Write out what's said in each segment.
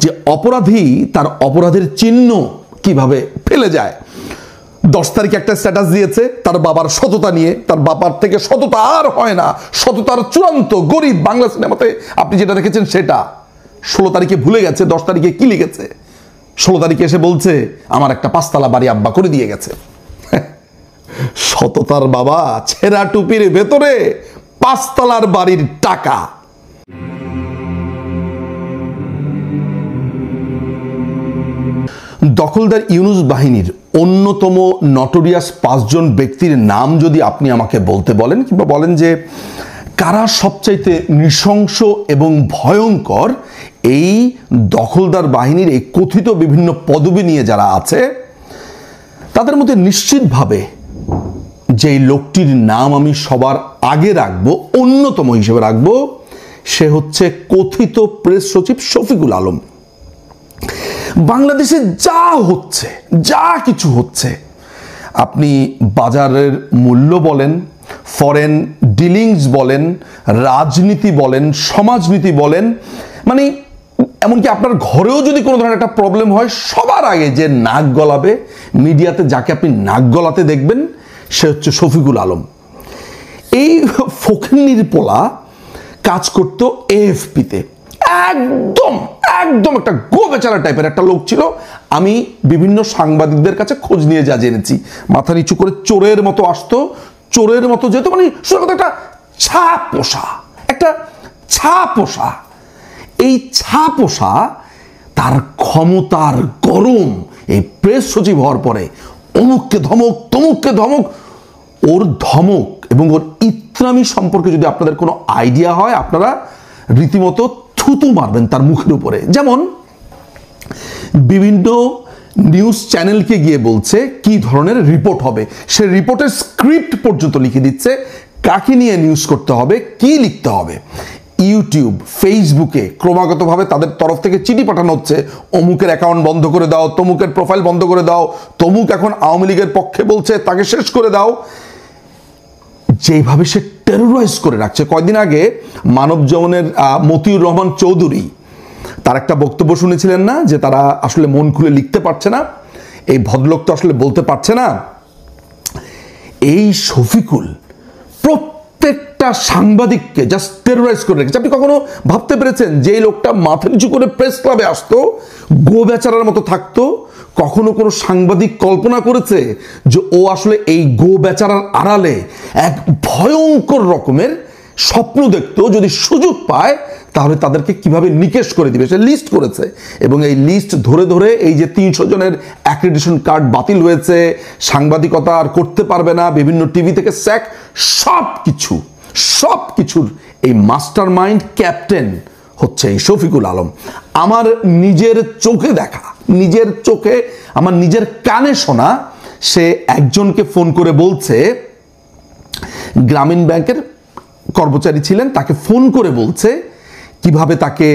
যে অপরাধী তার অপরাধের চিহ্ন কিভাবে ফেলে যায়। 10 তারিখে একটা স্ট্যাটাস দিয়েছে তার বাবার সততা নিয়ে, তার বাবার থেকে সততা আর হয় না, সততার চূড়ান্ত গরিব। বাংলা সিনেমাতে আপনি যেটা দেখেছেন সেটা। 16 তারিখে ভুলে গেছে 10 তারিখে কি লিখেছে। 16 তারিখে এসে বলছে আমার একটা 5 তলা বাড়ি আব্বা করে দিয়ে গেছে। সততার বাবা ছেঁড়া টুপির ভেতরে 5 তলার বাড়ির টাকা। দখলদার ইউনূস বাহিনীর অন্যতম নটোরিয়াস 5 জন ব্যক্তির নাম যদি আপনি আমাকে বলতে বলেন, কিংবা বলেন যে কারা সবচাইতে নৃশংস এবং ভয়ঙ্কর এই দখলদার বাহিনীর এই কথিত বিভিন্ন পদবি নিয়ে যারা আছে, তাদের মধ্যে নিশ্চিতভাবে যেই লোকটির নাম আমি সবার আগে রাখবো, অন্যতম হিসেবে রাখবো, সে হচ্ছে কথিত প্রেস সচিব শফিকুল আলম। বাংলাদেশে যা হচ্ছে, যা কিছু হচ্ছে, আপনি বাজারের মূল্য বলেন, ফরেন ডিলিংস বলেন, রাজনীতি বলেন, সমাজনীতি বলেন, মানে এমনকি আপনার ঘরেও যদি কোনো ধরনের একটা প্রবলেম হয়, সবার আগে যে নাক গলাবে মিডিয়াতে, যাকে আপনি নাক গলাতে দেখবেন, সে হচ্ছে শফিকুল আলম। এই ফকিন্নির পোলা কাজ করতো এএফপিতে। একদম একদম একটা গো বেচারা টাইপের একটা লোক ছিল। আমি বিভিন্ন সাংবাদিকদের কাছে খোঁজ নিয়ে যা জেনেছি, মাথা নিচু করে চোরের মতো আসতো, চোরের মতো যেত, মানে একটা ছা পোষা। এই ছা পোষা তার ক্ষমতার গরম এই প্রেস সচিব হওয়ার পরে অমুককে ধমক, তমুককে ধমক। ওর ধমক এবং ওর ইত্রামি সম্পর্কে যদি আপনাদের কোনো আইডিয়া হয়, আপনারা রীতিমতো থুতু মারবেন তার মুখের উপরে। যেমন বিভিন্ন নিউজ চ্যানেলকে গিয়ে বলছে কি ধরনের রিপোর্ট হবে, সে রিপোর্টের স্ক্রিপ্ট পর্যন্ত লিখে দিচ্ছে, কাকে নিয়ে নিউজ করতে হবে, কি লিখতে হবে। ইউটিউব, ফেসবুকে ক্রমাগতভাবে তাদের তরফ থেকে চিঠি পাঠানো হচ্ছে, অমুকের অ্যাকাউন্ট বন্ধ করে দাও, তমুকের প্রোফাইল বন্ধ করে দাও, তমুক এখন আওয়ামী লীগের পক্ষে বলছে, তাকে শেষ করে দাও। যেভাবে সে টেরোরাইজ করে রাখছে। কয়েকদিন আগে মানব জীবনের মতিউর রহমান চৌধুরী তার একটা বক্তব্য শুনেছিলেন না, যে তারা আসলে মন খুলে লিখতে পারছে না, এই ভদ্রলোক তো আসলে বলতে পারছে না। এই শফিকুল প্রত্যেকটা সাংবাদিককে জাস্ট টেরোরাইজ করে রেখেছে। আপনি কখনো ভাবতে পেরেছেন যে এই লোকটা মাথা নিচু করে প্রেস ক্লাবে আসতো, গো বেচারার মতো থাকতো? কখনো কোনো সাংবাদিক কল্পনা করেছে যে ও আসলে এই গো বেচারার আড়ালে এক ভয়ঙ্কর রকমের স্বপ্ন দেখতো, যদি সুযোগ পায় তাহলে তাদেরকে কিভাবে নিকেশ করে দিবে? সে লিস্ট করেছে, এবং এই লিস্ট ধরে ধরে এই যে 300 জনের অ্যাক্রেডিটেশন কার্ড বাতিল হয়েছে, সাংবাদিকতা আর করতে পারবে না, বিভিন্ন টিভি থেকে স্যাক, সব কিছুর এই মাস্টার মাইন্ড, ক্যাপ্টেন হচ্ছে এই শফিকুল আলম। আমার নিজের চোখে দেখা, নিজের চোখে, আমার নিজের কানে শোনা, সে একজনকে ফোন করে বলছে, গ্রামীণ ব্যাংকের কর্মচারী ছিলেন, তাকে ফোন করে বলছে কিভাবে তাকে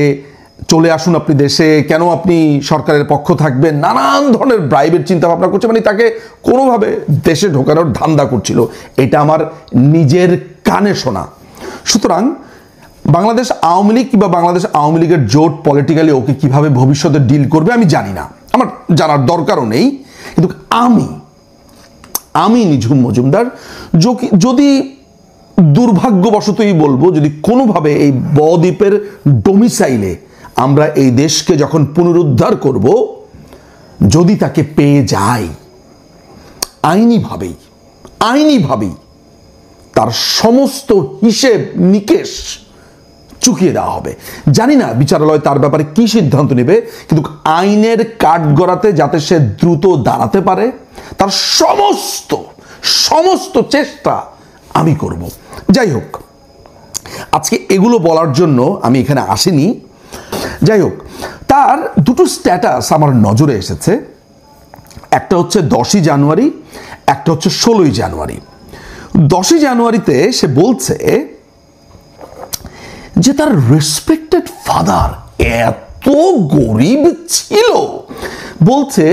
চলে আসুন আপনি দেশে, কেন আপনি সরকারের পক্ষ থাকবেন, নানান ধরনের ব্রাইবের চিন্তা ভাবনা করছে, মানে তাকে কোনোভাবে দেশে ঢোকানোর ধান্দা করছিল। এটা আমার নিজের কানে শোনা। সুতরাং বাংলাদেশ আওয়ামী লীগ কিংবা বাংলাদেশ আওয়ামী লীগের জোট পলিটিক্যালি ওকে কিভাবে ভবিষ্যতে ডিল করবে আমি জানি না, আমার জানার দরকারও নেই। কিন্তু আমি নিঝুম মজুমদার যদি দুর্ভাগ্যবশতই বলবো, যদি কোনোভাবে এই বদ্বীপের ডোমিসাইলে আমরা এই দেশকে যখন পুনরুদ্ধার করব, যদি তাকে পেয়ে যাই, আইনিভাবেই তার সমস্ত হিসেব নিকেশ চুকিয়ে দেওয়া হবে। জানি না বিচারালয় তার ব্যাপারে কি সিদ্ধান্ত নেবে, কিন্তু আইনের কাঠগড়াতে যাতে সে দ্রুত দাঁড়াতে পারে তার সমস্ত চেষ্টা আমি করব। যাই হোক, আজকে এগুলো বলার জন্য আমি এখানে আসিনি। যাই হোক, তার দুটো স্ট্যাটাস আমার নজরে এসেছে, একটা হচ্ছে 10ই জানুয়ারি, একটা হচ্ছে 16ই জানুয়ারি। 10ই জানুয়ারিতে সে বলছে যে তার রেসপেক্টেড ফাদার এত গরিব ছিল, বলছে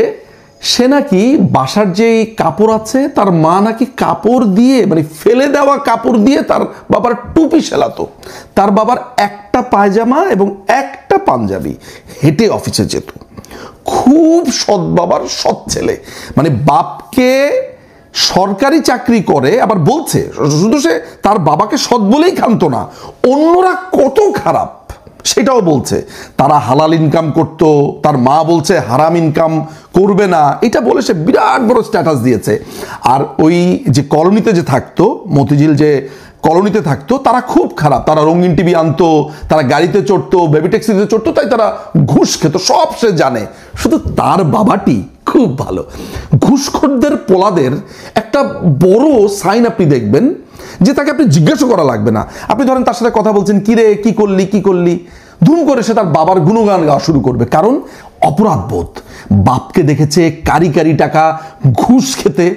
সে নাকি বাসার যে কাপড় আছে তার মা নাকি কাপড় দিয়ে মানে ফেলে দেওয়া কাপড় দিয়ে তার বাবার টুপি সেলাতো। তার বাবার একটা পায়জামা এবং একটা পাঞ্জাবি, হেঁটে অফিসে যেত। খুব সৎ বাবার সৎ ছেলে, মানে বাপকে সরকারি চাকরি করে আবার বলছে, শুধু সে তার বাবাকে সৎ বলেই খানতো না, অন্যরা কত খারাপ সেটাও বলছে। তারা হালাল ইনকাম করত, তার মা বলছে হারাম ইনকাম করবে না, এটা বলে সে বিরাট বড় স্ট্যাটাস দিয়েছে। আর ওই যে কলোনিতে যে থাকতো, মতিঝিল যে কলোনিতে থাকতো, তারা খুব খারাপ। তারা রঙিন টিভি আনতো, তারা গাড়িতে চড়তো, বেবি ট্যাক্সিতে চড়তো, তাই তারা ঘুষ খেত, সব সে জানে। শুধু তার বাবাটি খুব ভালো। ঘুষখোরদের পোলাদের একটা বড় সাইন আপনি দেখবেন যে তাকে আপনি জিজ্ঞাসা করা লাগবে না। আপনি ধরেন তার সাথে কথা বলছেন, কিরে কি করলি কি করলি, ধুম করে সে তার বাবার গুণগান গাওয়া শুরু করবে। কারণ অপরাধ বোধ। বাপকে দেখেছে কারি কারি টাকা ঘুষ খেতে,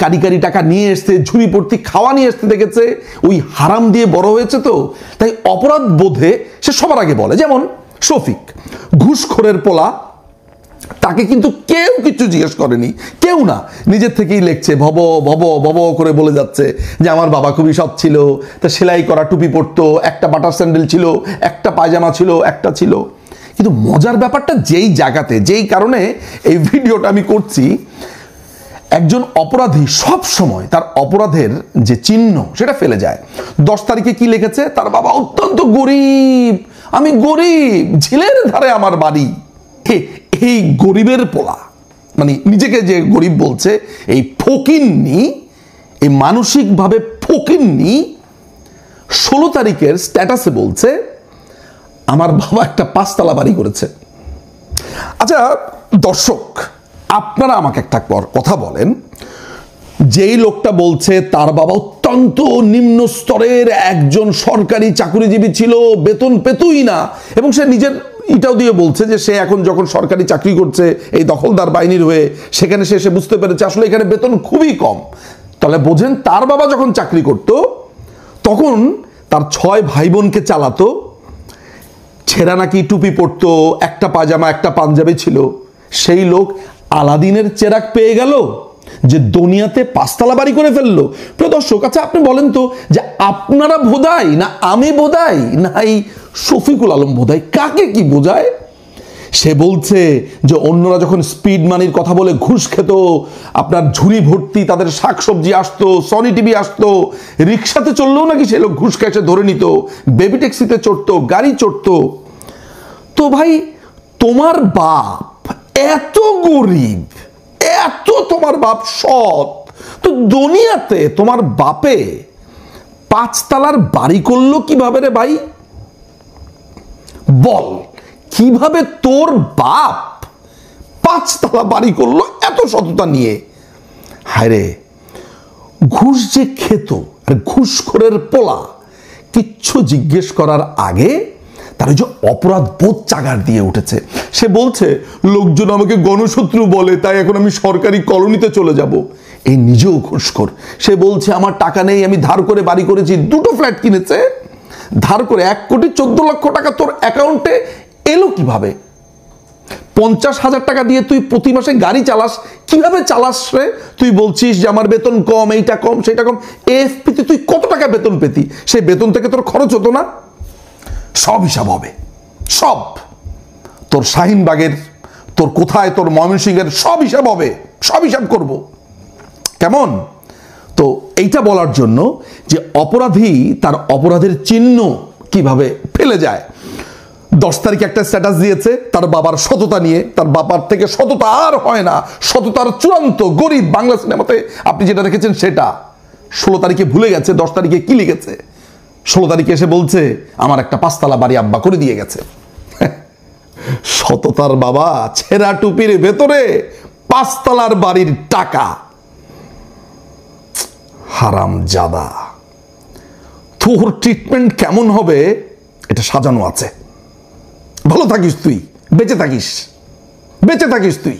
কারি কারি টাকা নিয়ে এসছে, ঝুড়ি ভর্তি খাওয়া নিয়ে আসতে দেখেছে, ওই হারাম দিয়ে বড় হয়েছে, তো তাই অপরাধ বোধে সে সবার আগে বলে। যেমন শফিক ঘুষখোরের পোলা, তাকে কিন্তু কেউ কিছু জিজ্ঞেস করেনি, কেউ না, নিজের থেকেই লেখছে, ভব ভব ভব করে বলে যাচ্ছে যে আমার বাবা খুবই সৎ ছিল, তা সেলাই করা টুপি পরতো, একটা বাটার স্যান্ডেল ছিল, একটা পায়জামা ছিল, একটা ছিল। কিন্তু মজার ব্যাপারটা, যেই জায়গাতে যেই কারণে এই ভিডিওটা আমি করছি, একজন অপরাধী সব সময় তার অপরাধের যে চিহ্ন সেটা ফেলে যায়। 10 তারিখে কি লিখেছে, তার বাবা অত্যন্ত গরিব, আমি গরিব, ঝিলের ধারে আমার বাড়ি। এই গরিবের পোলা, মানে নিজেকে যে গরিব বলছে, এই ফকিন্নি, এই মানসিকভাবে ফকিন্নি 16 তারিখের স্ট্যাটাসে বলছে আমার বাবা একটা 5 তলা বাড়ি করেছে। আচ্ছা দর্শক, আপনারা আমাকে একটা কথা বলেন, যেই লোকটা বলছে তার বাবা অত্যন্ত নিম্ন স্তরের একজন সরকারি চাকরিজীবী ছিল, বেতন পেতই না, এবং সে নিজের এটাও দিয়ে বলছে যে সে এখন যখন সরকারি চাকরি করছে এই দখলদার বাহিনীর হয়ে, সেখানে সে বুঝতে পেরেছে আসলে এখানে বেতন খুবই কম। তাহলে বোঝেন, তার বাবা যখন চাকরি করত তখন তার 6 ভাই বোনকে চালাতো, ছেঁড়া নাকি টুপি পরতো, একটা পায়জামা একটা পাঞ্জাবি ছিল। সেই লোক আলাদিনের চেরাগ পেয়ে গেল যে দুনিয়াতে 5 তলা বাড়ি করে ফেললো। প্রিয় দর্শক, আচ্ছা আপনি বলেন তো, যে আপনারা বোধাই না আমি বোধাই না এই শফিকুল আলম বোধাই, কাকে কি বোঝায়? সে বলছে যে অন্যরা যখন স্পিড মানির কথা বলে ঘুষ খেত, আপনার ঝুড়ি ভর্তি তাদের শাকসবজি আসতো, সনি টিভি আসতো, রিক্সাতে চললেও নাকি সে লোক ঘুষ খেয়ে ধরে নিত, বেবি ট্যাক্সিতে চড়তো, গাড়ি চড়তো। তো ভাই, তোমার বাপ এত গরিব, এত তোমার বাপ সৎ, তো দুনিয়াতে তোমার বাপে 5 তলার বাড়ি করলো কিভাবে রে ভাই? বল, কিভাবে তোর বাপ 5 তলা বাড়ি করলো এত সততা নিয়ে? হায়রে, ঘুষ যে খেত, আর ঘুষখোরের পোলা কিচ্ছু জিজ্ঞেস করার আগে তার যে অপরাধ বোধ চাগার দিয়ে উঠেছে। সে বলছে লোকজন আমাকে গণশত্রু বলে, তাই এখন আমি সরকারি কলোনিতে চলে যাব। এই নিজেও ঘুষখোর। সে বলছে আমার টাকা নেই, আমি ধার করে বাড়ি করেছি, 2টো ফ্ল্যাট কিনেছে ধার করে। 1,14,00,000 টাকা তোর অ্যাকাউন্টে এলো কিভাবে? 50,000 টাকা দিয়ে তুই প্রতি মাসে গাড়ি চালাস, কিভাবে চালাস রে? তুই বলছিস যে আমার বেতন কম, এইটা কম সেটা কম। এএফপিতে তুই কত টাকা বেতন পেতি? সেই বেতন থেকে তোর খরচ হতো না? সব হিসাব হবে, সব। তোর শাহিনবাগের, তোর কোথায়, তোর ময়মনসিংহের সব হিসাব হবে, সব হিসাব করব। কেমন? তো এইটা বলার জন্য যে অপরাধী তার অপরাধের চিহ্ন কিভাবে ফেলে যায়। 10 তারিখে একটা স্ট্যাটাস দিয়েছে তার বাবার সততা নিয়ে। তার বাবার থেকে সততা আর হয় না, সততার চূড়ান্ত গরিব। বাংলা সিনেমাতে আপনি যেটা দেখেছেন সেটা। 16 তারিখে ভুলে গেছে 10 তারিখে কি লিখেছে। 16 তারিখে এসে বলছে আমার একটা 5 তলা বাড়ি আব্বা করে দিয়ে গেছে। সততার বাবা ছেঁড়া টুপির ভেতরে 5 তলার বাড়ির টাকা। হারামজাদা, তোর ট্রিটমেন্ট কেমন হবে এটা সাজানো আছে। ভালো থাকিস তুই, বেঁচে থাকিস, বেঁচে থাকিস তুই।